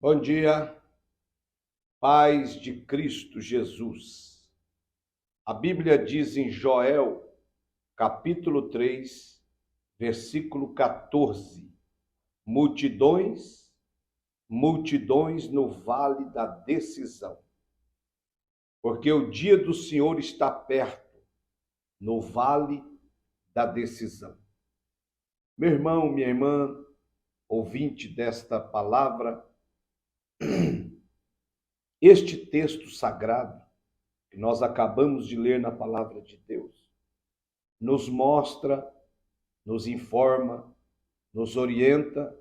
Bom dia, paz de Cristo Jesus. A Bíblia diz em Joel, capítulo 3, versículo 14: multidões, multidões no vale da decisão, porque o dia do Senhor está perto, no vale da decisão. Meu irmão, minha irmã, ouvinte desta palavra, este texto sagrado que nós acabamos de ler na palavra de Deus, nos mostra, nos informa, nos orienta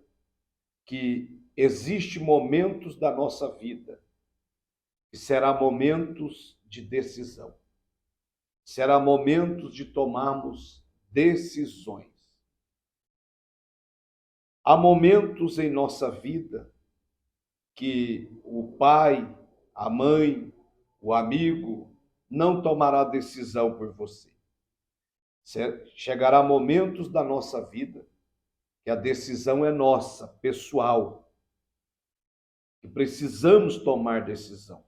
que existe momentos da nossa vida que será momentos de decisão. Será momentos de tomarmos decisões. Há momentos em nossa vida que o pai, a mãe, o amigo não tomará decisão por você. Chegará momentos da nossa vida que a decisão é nossa, pessoal, que precisamos tomar decisão.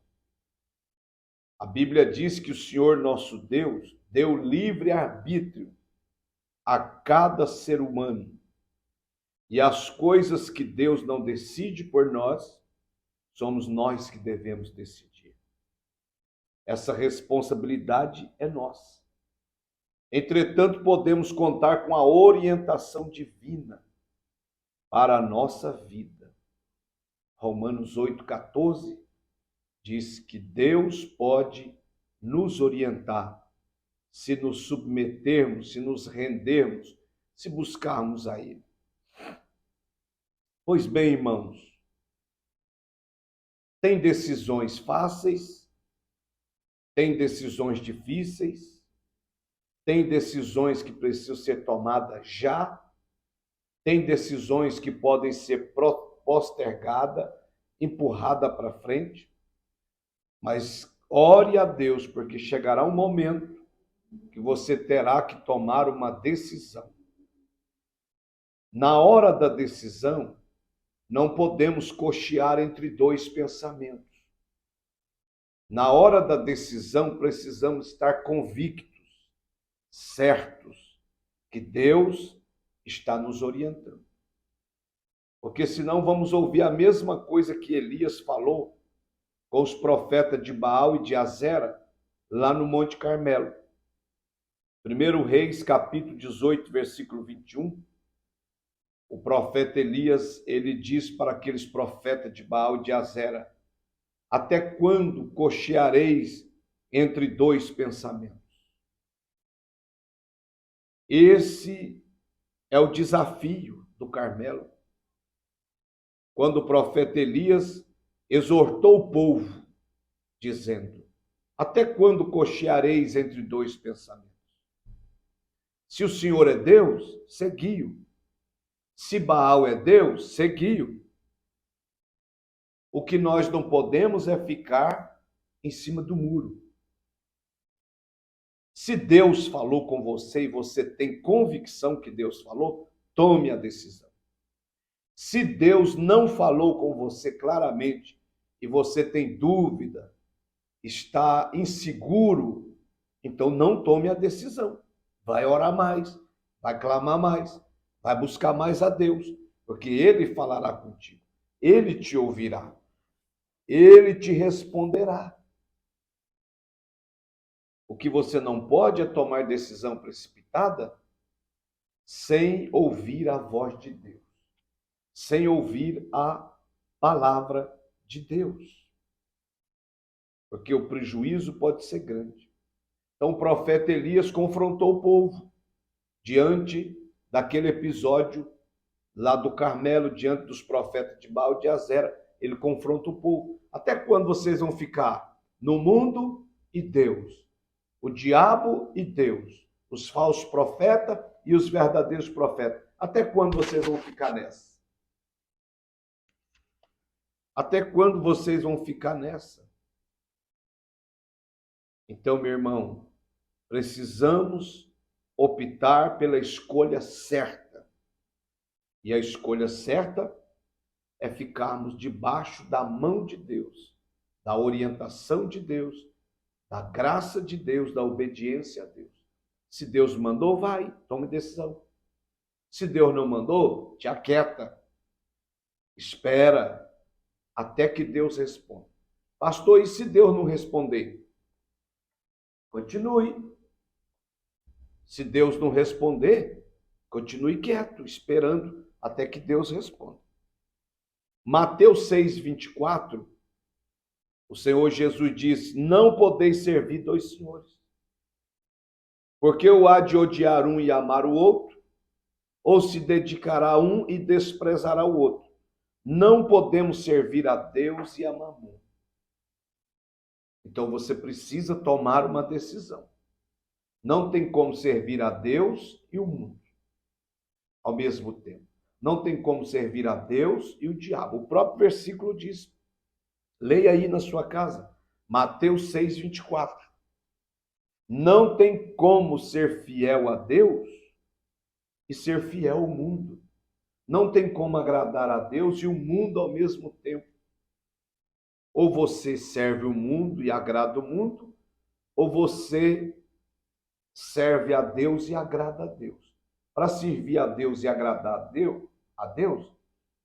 A Bíblia diz que o Senhor nosso Deus deu livre arbítrio a cada ser humano. E as coisas que Deus não decide por nós, somos nós que devemos decidir. Essa responsabilidade é nossa. Entretanto, podemos contar com a orientação divina para a nossa vida. Romanos 8,14 diz que Deus pode nos orientar se nos submetermos, se nos rendermos, se buscarmos a Ele. Pois bem, irmãos, tem decisões fáceis, tem decisões difíceis, tem decisões que precisam ser tomadas já, tem decisões que podem ser postergadas, empurradas para frente, mas ore a Deus, porque chegará um momento que você terá que tomar uma decisão. Na hora da decisão, não podemos cochear entre dois pensamentos. Na hora da decisão, precisamos estar convictos, certos, que Deus está nos orientando. Porque senão vamos ouvir a mesma coisa que Elias falou com os profetas de Baal e de Azera, lá no Monte Carmelo. 1 Reis, capítulo 18, versículo 21, o profeta Elias, ele diz para aqueles profetas de Baal e de Azera: até quando cocheareis entre dois pensamentos? Esse é o desafio do Carmelo. Quando o profeta Elias exortou o povo, dizendo: até quando cocheareis entre dois pensamentos? Se o Senhor é Deus, segui-o. Se Baal é Deus, segui-o. O que nós não podemos é ficar em cima do muro. Se Deus falou com você e você tem convicção que Deus falou, tome a decisão. Se Deus não falou com você claramente e você tem dúvida, está inseguro, então não tome a decisão. Vai orar mais, vai clamar mais, vai buscar mais a Deus, porque Ele falará contigo, Ele te ouvirá. Ele te responderá. O que você não pode é tomar decisão precipitada sem ouvir a voz de Deus, sem ouvir a palavra de Deus. Porque o prejuízo pode ser grande. Então o profeta Elias confrontou o povo diante daquele episódio lá do Carmelo, diante dos profetas de Baal e de Azera. Ele confronta o povo. Até quando vocês vão ficar no mundo e Deus? O diabo e Deus? Os falsos profetas e os verdadeiros profetas? Até quando vocês vão ficar nessa? Até quando vocês vão ficar nessa? Então, meu irmão, precisamos optar pela escolha certa. E a escolha certa é ficarmos debaixo da mão de Deus, da orientação de Deus, da graça de Deus, da obediência a Deus. Se Deus mandou, vai, tome decisão. Se Deus não mandou, te aquieta, espera até que Deus responda. Pastor, e se Deus não responder? Continue. Se Deus não responder, continue quieto, esperando até que Deus responda. Mateus 6:24, o Senhor Jesus diz: não podeis servir dois senhores, porque ou há de odiar um e amar o outro, ou se dedicará a um e desprezará o outro. Não podemos servir a Deus e a Mamon. Então você precisa tomar uma decisão. Não tem como servir a Deus e o mundo ao mesmo tempo. Não tem como servir a Deus e o diabo. O próprio versículo diz, leia aí na sua casa, Mateus 6:24. Não tem como ser fiel a Deus e ser fiel ao mundo. Não tem como agradar a Deus e o mundo ao mesmo tempo. Ou você serve o mundo e agrada o mundo, ou você serve a Deus e agrada a Deus. Para servir a Deus e agradar a Deus,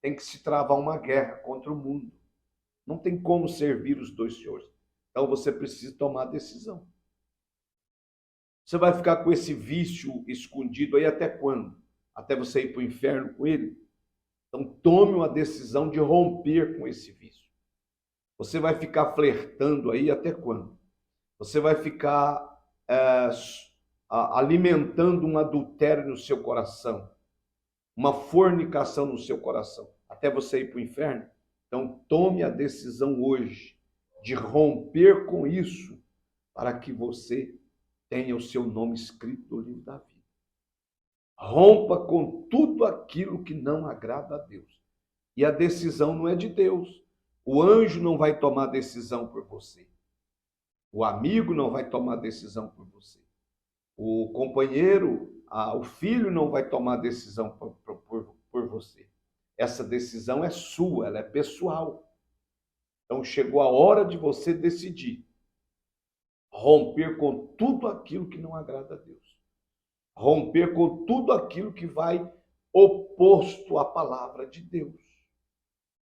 tem que se travar uma guerra contra o mundo. Não tem como servir os dois senhores. Então você precisa tomar a decisão. Você vai ficar com esse vício escondido aí até quando? Até você ir para o inferno com ele? Então tome uma decisão de romper com esse vício. Você vai ficar flertando aí até quando? Você vai ficar alimentando um adultério no seu coração, uma fornicação no seu coração, até você ir para o inferno? Então tome a decisão hoje de romper com isso, para que você tenha o seu nome escrito no livro da vida. Rompa com tudo aquilo que não agrada a Deus. E a decisão não é de Deus. O anjo não vai tomar decisão por você. O amigo não vai tomar decisão por você. O companheiro, o filho não vai tomar decisão por você. Essa decisão é sua, ela é pessoal. Então chegou a hora de você decidir romper com tudo aquilo que não agrada a Deus. Romper com tudo aquilo que vai oposto à palavra de Deus.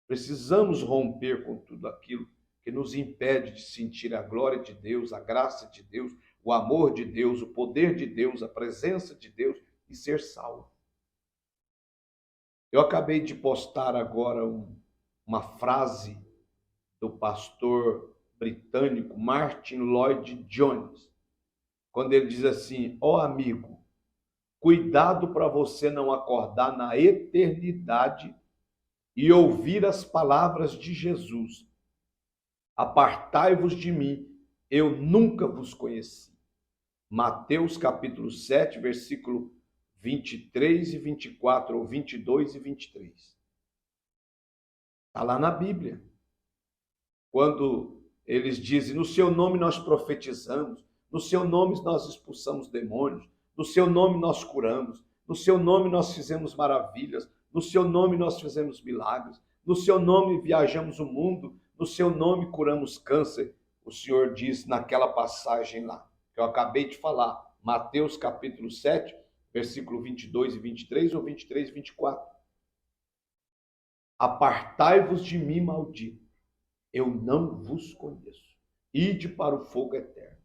Precisamos romper com tudo aquilo que nos impede de sentir a glória de Deus, a graça de Deus, o amor de Deus, o poder de Deus, a presença de Deus e ser salvo. Eu acabei de postar agora uma frase do pastor britânico Martin Lloyd-Jones, quando ele diz assim: ó amigo, cuidado para você não acordar na eternidade e ouvir as palavras de Jesus. Apartai-vos de mim, eu nunca vos conheci. Mateus capítulo 7, versículo 23 e 24, ou 22 e 23. Está lá na Bíblia. Quando eles dizem, no seu nome nós profetizamos, no seu nome nós expulsamos demônios, no seu nome nós curamos, no seu nome nós fizemos maravilhas, no seu nome nós fizemos milagres, no seu nome viajamos o mundo, no seu nome curamos câncer. O Senhor diz naquela passagem lá, que eu acabei de falar, Mateus capítulo 7, versículo 22 e 23, ou 23 e 24. Apartai-vos de mim, maldito, eu não vos conheço. Ide para o fogo eterno.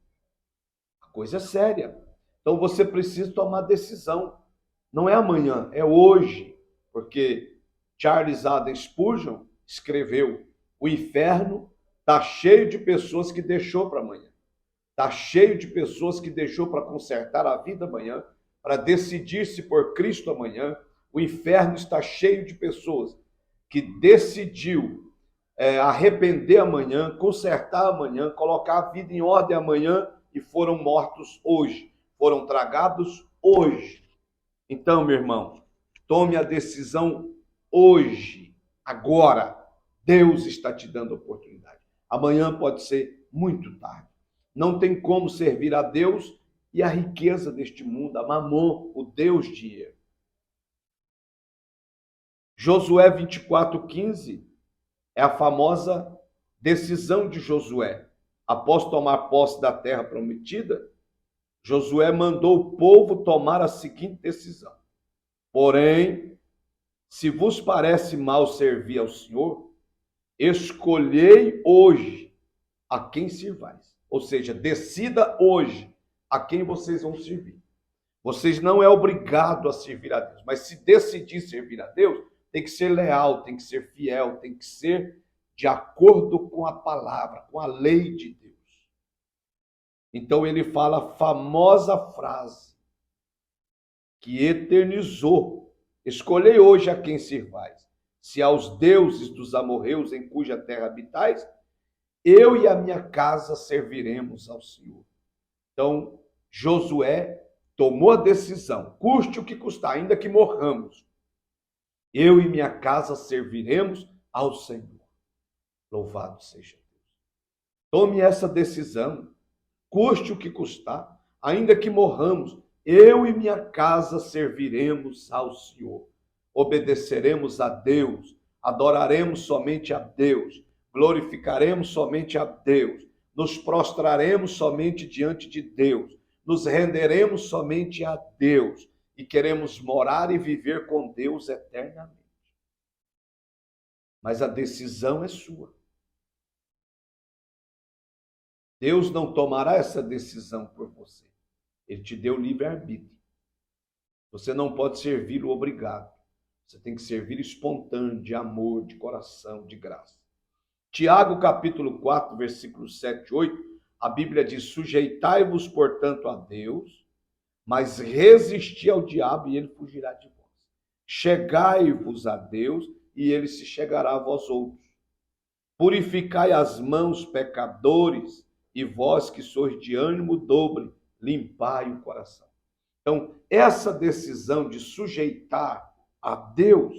A coisa é séria. Então você precisa tomar decisão. Não é amanhã, é hoje. Porque Charles Haddon Spurgeon escreveu: o inferno está cheio de pessoas que deixou para amanhã. Está cheio de pessoas que deixou para consertar a vida amanhã, para decidir-se por Cristo amanhã. O inferno está cheio de pessoas que decidiu arrepender amanhã, consertar amanhã, colocar a vida em ordem amanhã e foram mortos hoje, foram tragados hoje. Então, meu irmão, tome a decisão hoje, agora. Deus está te dando oportunidade. Amanhã pode ser muito tarde. Não tem como servir a Deus e a riqueza deste mundo, a Mamon, o Deus dinheiro. Josué 24:15 é a famosa decisão de Josué. Após tomar posse da terra prometida, Josué mandou o povo tomar a seguinte decisão: porém, se vos parece mal servir ao Senhor, escolhei hoje a quem sirvais. Ou seja, decida hoje a quem vocês vão servir. Vocês não é obrigado a servir a Deus, mas se decidir servir a Deus, tem que ser leal, tem que ser fiel, tem que ser de acordo com a palavra, com a lei de Deus. Então ele fala a famosa frase que eternizou: escolhei hoje a quem servais, se aos deuses dos amorreus em cuja terra habitais, eu e a minha casa serviremos ao Senhor. Então Josué tomou a decisão, custe o que custar, ainda que morramos, eu e minha casa serviremos ao Senhor. Louvado seja Deus. Tome essa decisão, custe o que custar, ainda que morramos, eu e minha casa serviremos ao Senhor. Obedeceremos a Deus, adoraremos somente a Deus, glorificaremos somente a Deus, nos prostraremos somente diante de Deus, nos renderemos somente a Deus e queremos morar e viver com Deus eternamente. Mas a decisão é sua. Deus não tomará essa decisão por você. Ele te deu livre-arbítrio. Você não pode servi-lo obrigado. Você tem que servir espontâneo, de amor, de coração, de graça. Tiago, capítulo 4, versículos 7 e 8, a Bíblia diz: sujeitai-vos, portanto, a Deus, mas resisti ao diabo e ele fugirá de vós. Chegai-vos a Deus e ele se chegará a vós outros. Purificai as mãos, pecadores, e vós que sois de ânimo dobre, limpai o coração. Então, essa decisão de sujeitar a Deus,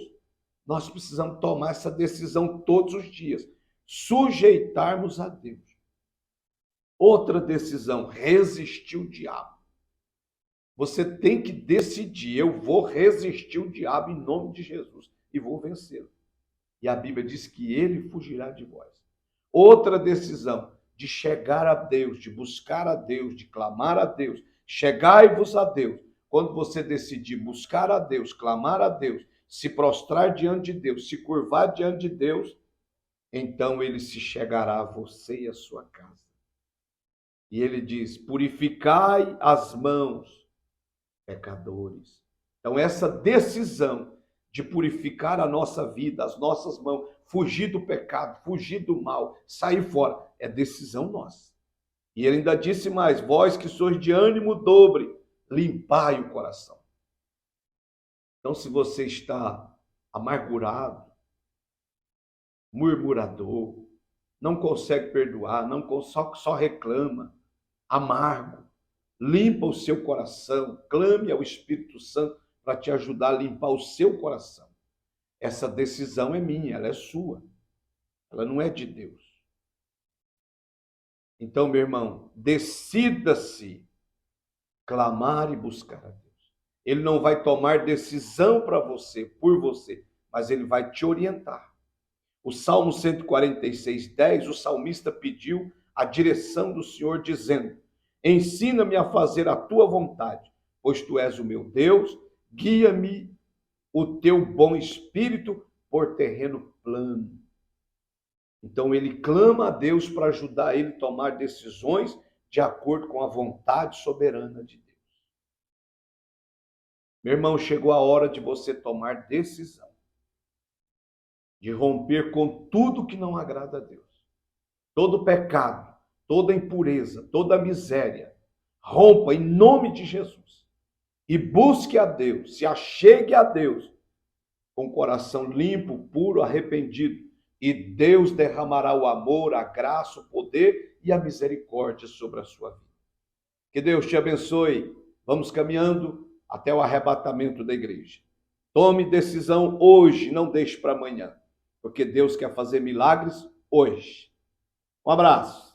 nós precisamos tomar essa decisão todos os dias. Sujeitarmos a Deus. Outra decisão, resistir o diabo. Você tem que decidir: eu vou resistir o diabo em nome de Jesus e vou vencê-lo. E a Bíblia diz que ele fugirá de vós. Outra decisão, de chegar a Deus, de buscar a Deus, de clamar a Deus. Chegai-vos a Deus. Quando você decidir buscar a Deus, clamar a Deus, se prostrar diante de Deus, se curvar diante de Deus, então ele se chegará a você e a sua casa. E ele diz: purificai as mãos, pecadores. Então essa decisão de purificar a nossa vida, as nossas mãos, fugir do pecado, fugir do mal, sair fora, é decisão nossa. E ele ainda disse mais: vós que sois de ânimo dobre, limpai o coração. Então, se você está amargurado, murmurador, não consegue perdoar, só reclama, amargo, limpa o seu coração, clame ao Espírito Santo para te ajudar a limpar o seu coração. Essa decisão é minha, ela é sua. Ela não é de Deus. Então, meu irmão, decida-se clamar e buscar a Deus. Ele não vai tomar decisão para você, por você, mas ele vai te orientar. O Salmo 146:10, o salmista pediu a direção do Senhor, dizendo: ensina-me a fazer a tua vontade, pois tu és o meu Deus, guia-me o teu bom espírito por terreno plano. Então ele clama a Deus para ajudar ele a tomar decisões de acordo com a vontade soberana de Deus. Meu irmão, chegou a hora de você tomar decisão, de romper com tudo que não agrada a Deus. Todo pecado, toda impureza, toda miséria, rompa em nome de Jesus. E busque a Deus, se achegue a Deus com o coração limpo, puro, arrependido. E Deus derramará o amor, a graça, o poder e a misericórdia sobre a sua vida. Que Deus te abençoe. Vamos caminhando até o arrebatamento da igreja. Tome decisão hoje, não deixe para amanhã, porque Deus quer fazer milagres hoje. Um abraço.